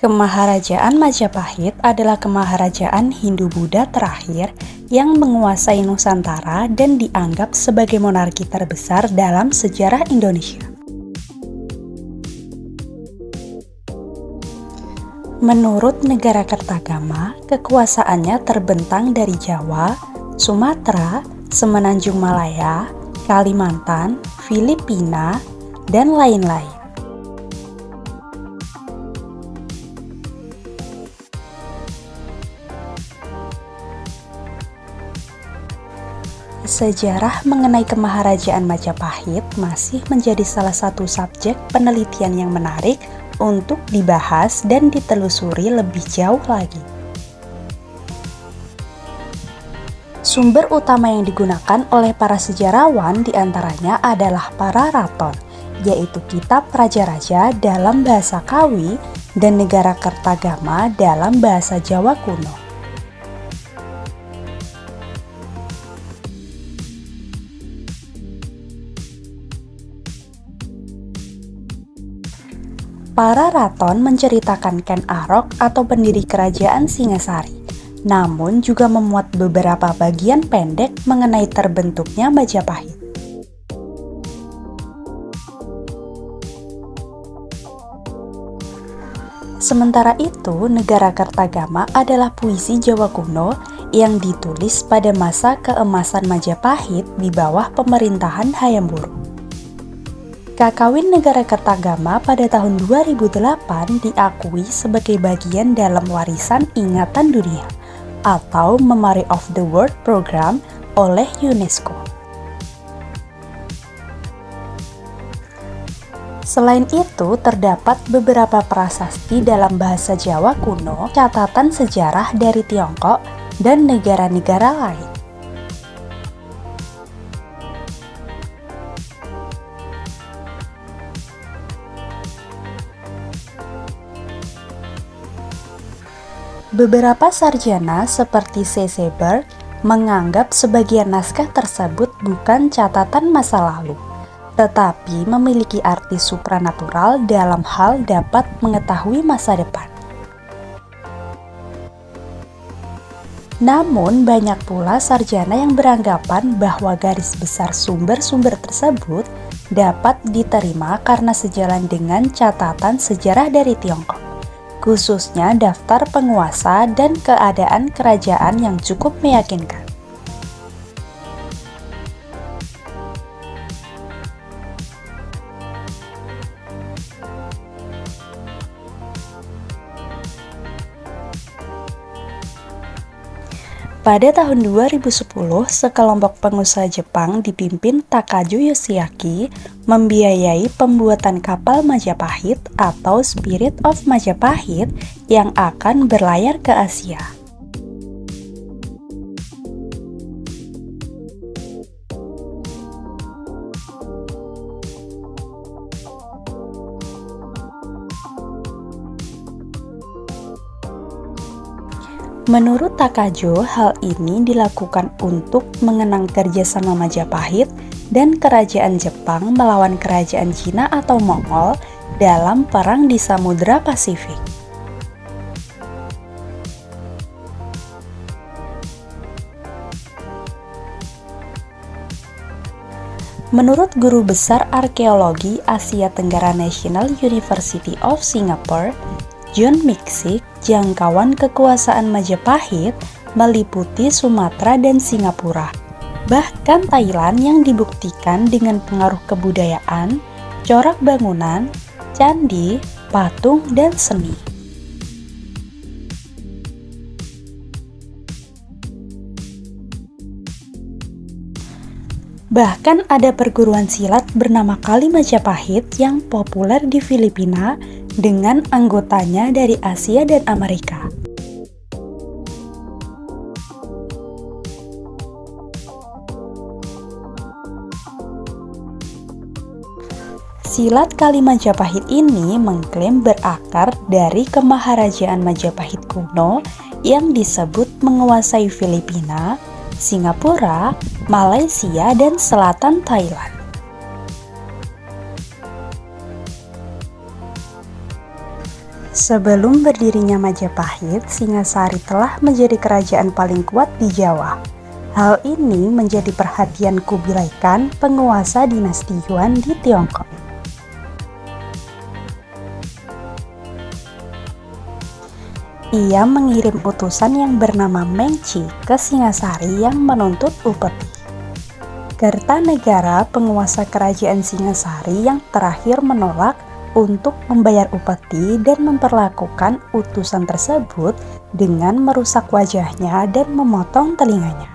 Kemaharajaan Majapahit adalah kemaharajaan Hindu-Buddha terakhir yang menguasai Nusantara dan dianggap sebagai monarki terbesar dalam sejarah Indonesia. Menurut negara Kertagama, kekuasaannya terbentang dari Jawa, Sumatera, Semenanjung Malaya, Kalimantan, Filipina, dan lain-lain. Sejarah mengenai Kemaharajaan Majapahit masih menjadi salah satu subjek penelitian yang menarik untuk dibahas dan ditelusuri lebih jauh lagi. Sumber utama yang digunakan oleh para sejarawan diantaranya adalah para raton, yaitu kitab Raja-Raja dalam bahasa Kawi dan Negara Kertagama dalam bahasa Jawa kuno. Para raton menceritakan Ken Arok atau pendiri kerajaan Singasari, namun juga memuat beberapa bagian pendek mengenai terbentuknya Majapahit. Sementara itu, Negara Kertagama adalah puisi Jawa kuno yang ditulis pada masa keemasan Majapahit di bawah pemerintahan Hayam Wuruk. Kakawin Negara Kertagama pada tahun 2008 diakui sebagai bagian dalam warisan ingatan dunia atau Memory of the World Program oleh UNESCO. Selain itu, terdapat beberapa prasasti dalam bahasa Jawa kuno, catatan sejarah dari Tiongkok, dan negara-negara lain. Beberapa sarjana seperti C.C. Berg menganggap sebagian naskah tersebut bukan catatan masa lalu, tetapi memiliki arti supranatural dalam hal dapat mengetahui masa depan. Namun, banyak pula sarjana yang beranggapan bahwa garis besar sumber-sumber tersebut dapat diterima karena sejalan dengan catatan sejarah dari Tiongkok, khususnya daftar penguasa dan keadaan kerajaan yang cukup meyakinkan. Pada tahun 2010, sekelompok pengusaha Jepang dipimpin Takajo Yoshiaki membiayai pembuatan kapal Majapahit atau Spirit of Majapahit yang akan berlayar ke Asia. Menurut Takajo, hal ini dilakukan untuk mengenang kerjasama Majapahit dan kerajaan Jepang melawan kerajaan Cina atau Mongol dalam perang di Samudra Pasifik. Menurut Guru Besar Arkeologi Asia Tenggara National University of Singapore, John Miksik, jangkauan kekuasaan Majapahit meliputi Sumatera dan Singapura, bahkan Thailand yang dibuktikan dengan pengaruh kebudayaan, corak bangunan, candi, patung, dan seni. Bahkan ada perguruan silat bernama Kali Majapahit yang populer di Filipina dengan anggotanya dari Asia dan Amerika. Silat Kali Majapahit ini mengklaim berakar dari Kemaharajaan Majapahit kuno yang disebut menguasai Filipina, Singapura, Malaysia, dan selatan Thailand. Sebelum berdirinya Majapahit, Singasari telah menjadi kerajaan paling kuat di Jawa. Hal ini menjadi perhatian Kubilai Khan, penguasa dinasti Yuan di Tiongkok. Ia mengirim utusan yang bernama Meng Qi ke Singasari yang menuntut upeti. Kertanegara, penguasa kerajaan Singasari yang terakhir menolak untuk membayar upeti dan memperlakukan utusan tersebut dengan merusak wajahnya dan memotong telinganya.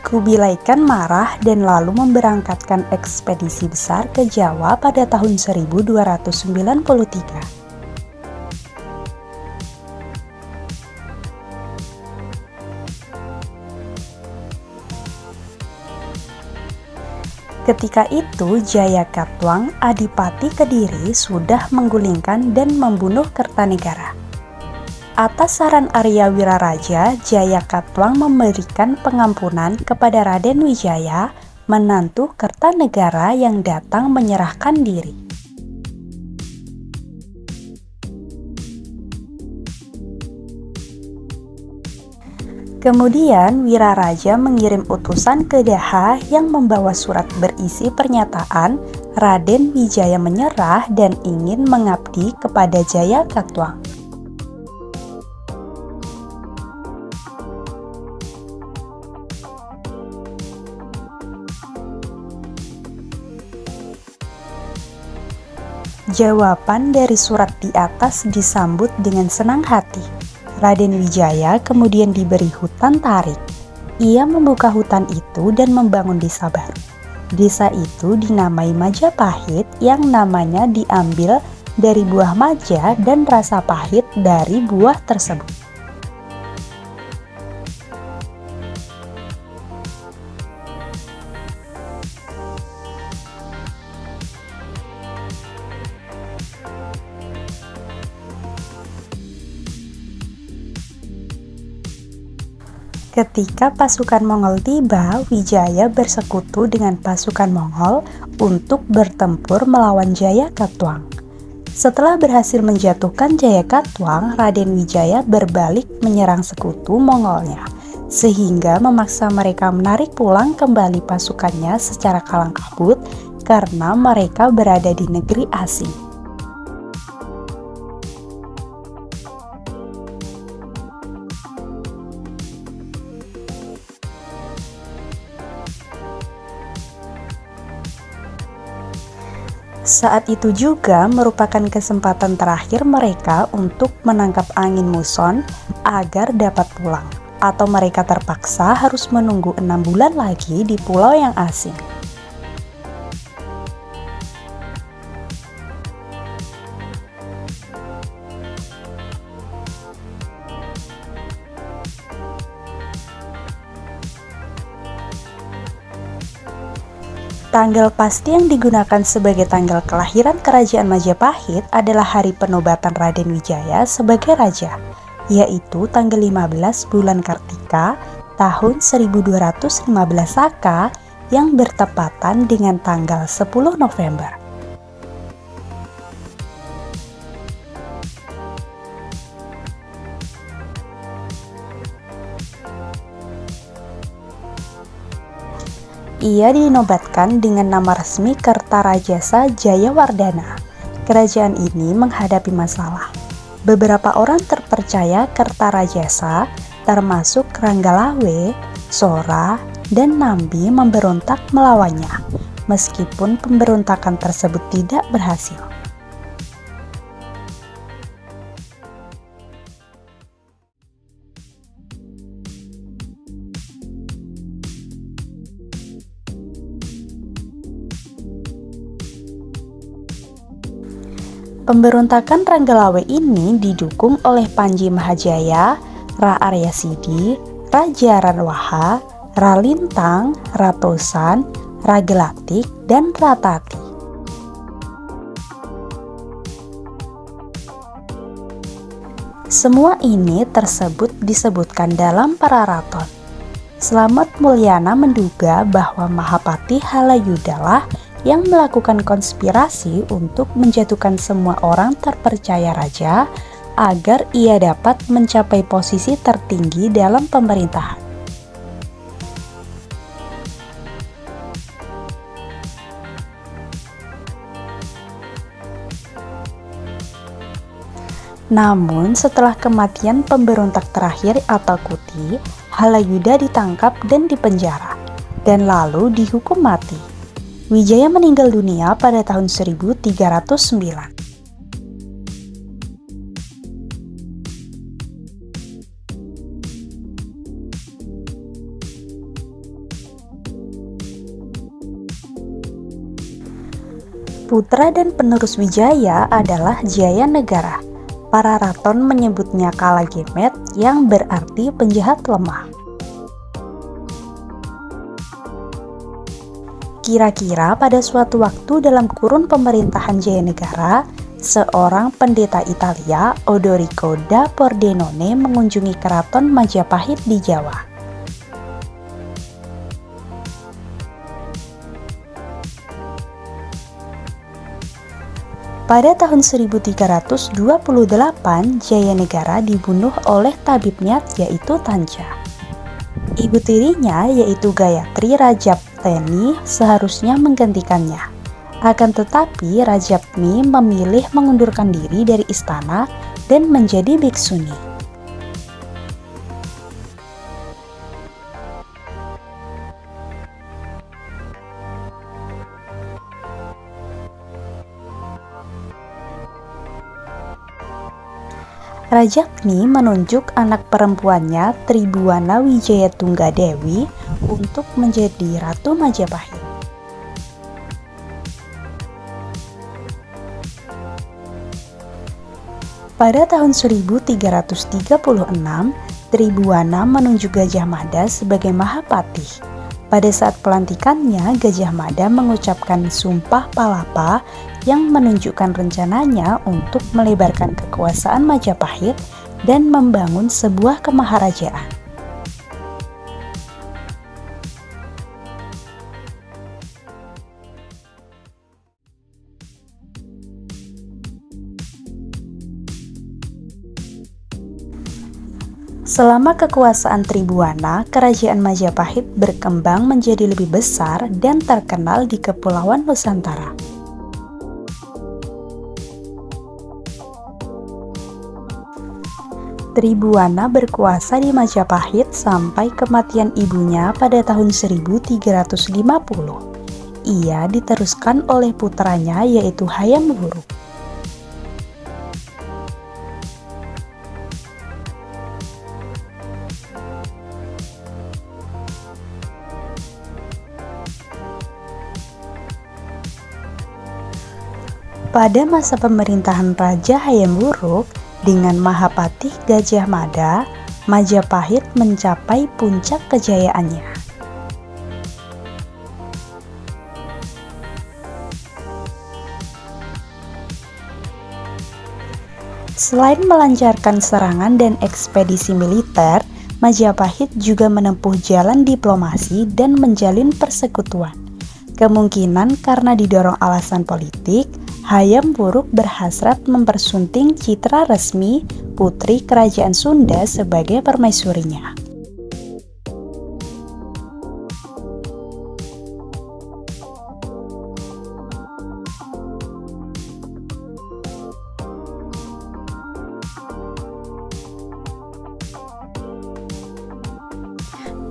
Kubilai Khan marah dan lalu memberangkatkan ekspedisi besar ke Jawa pada tahun 1293. Ketika itu, Jayakatwang, Adipati Kediri, sudah menggulingkan dan membunuh Kertanegara. Atas saran Arya Wiraraja, Jayakatwang memberikan pengampunan kepada Raden Wijaya, menantu Kertanegara yang datang menyerahkan diri. Kemudian Wiraraja mengirim utusan ke Daha yang membawa surat berisi pernyataan Raden Wijaya menyerah dan ingin mengabdi kepada Jayakatwang. Jawaban dari surat di atas disambut dengan senang hati. Raden Wijaya kemudian diberi hutan tarik. Ia membuka hutan itu dan membangun desa baru. Desa itu dinamai Majapahit yang namanya diambil dari buah maja dan rasa pahit dari buah tersebut. Ketika pasukan Mongol tiba, Wijaya bersekutu dengan pasukan Mongol untuk bertempur melawan Jayakatwang. Setelah berhasil menjatuhkan Jayakatwang, Raden Wijaya berbalik menyerang sekutu Mongolnya, sehingga memaksa mereka menarik pulang kembali pasukannya secara kalang kabut karena mereka berada di negeri asing. Saat itu juga merupakan kesempatan terakhir mereka untuk menangkap angin muson agar dapat pulang, atau mereka terpaksa harus menunggu 6 bulan lagi di pulau yang asing. Tanggal pasti yang digunakan sebagai tanggal kelahiran kerajaan Majapahit adalah hari penobatan Raden Wijaya sebagai raja, yaitu tanggal 15 bulan Kartika tahun 1215 Saka yang bertepatan dengan tanggal 10 November. Ia dinobatkan dengan nama resmi Kertarajasa Jayawardhana. Kerajaan ini menghadapi masalah. Beberapa orang terpercaya Kertarajasa, termasuk Ranggalawe, Sora, dan Nambi memberontak melawannya, meskipun pemberontakan tersebut tidak berhasil. Pemberontakan Ranggalawe ini didukung oleh Panji Mahajaya, Ra Aryasidi, Raja Ranwaha, Ra Lintang, Ra Tosan, Ra Gelatik, dan Ra Tati. Semua ini disebutkan dalam Pararaton. Slamet Mulyana menduga bahwa Mahapati Halayuda lah yang melakukan konspirasi untuk menjatuhkan semua orang terpercaya raja agar ia dapat mencapai posisi tertinggi dalam pemerintahan. Namun setelah kematian pemberontak terakhir atau Kuti, Halayuda ditangkap dan dipenjara, dan lalu dihukum mati. Wijaya meninggal dunia pada tahun 1309. Putra dan penerus Wijaya adalah Jaya Negara. Para raton menyebutnya Kalagemet yang berarti penjahat lemah. Kira-kira pada suatu waktu dalam kurun pemerintahan Jaya Negara, seorang pendeta Italia, Odorico da Pordenone, mengunjungi keraton Majapahit di Jawa. Pada tahun 1328, Jaya Negara dibunuh oleh tabibnya yaitu Tanca. Ibu tirinya yaitu Gayatri Rajapteni seharusnya menggantikannya. Akan tetapi Rajapteni memilih mengundurkan diri dari istana dan menjadi biksuni. Rajapteni menunjuk anak perempuannya Tribhuwana Wijayatunggadewi untuk menjadi Ratu Majapahit. Pada tahun 1336, Tribhuwana menunjuk Gajah Mada sebagai Mahapatih. Pada saat pelantikannya, Gajah Mada mengucapkan Sumpah Palapa yang menunjukkan rencananya untuk melebarkan kekuasaan Majapahit dan membangun sebuah kemaharajaan. Selama kekuasaan Tribhuwana, kerajaan Majapahit berkembang menjadi lebih besar dan terkenal di Kepulauan Nusantara. Tribhuwana berkuasa di Majapahit sampai kematian ibunya pada tahun 1350. Ia diteruskan oleh putranya yaitu Hayam Wuruk. Pada masa pemerintahan Raja Hayam Wuruk dengan Mahapatih Gajah Mada, Majapahit mencapai puncak kejayaannya. Selain melancarkan serangan dan ekspedisi militer, Majapahit juga menempuh jalan diplomasi dan menjalin persekutuan. Kemungkinan karena didorong alasan politik, Hayam Wuruk berhasrat mempersunting citra resmi putri kerajaan Sunda sebagai permaisurinya.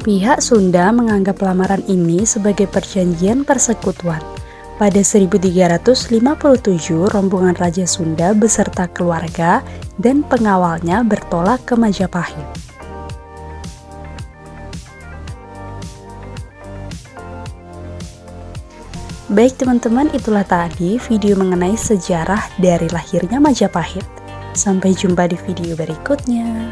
Pihak Sunda menganggap lamaran ini sebagai perjanjian persekutuan. Pada 1357, rombongan Raja Sunda beserta keluarga dan pengawalnya bertolak ke Majapahit. Baik teman-teman, itulah tadi video mengenai sejarah dari lahirnya Majapahit. Sampai jumpa di video berikutnya.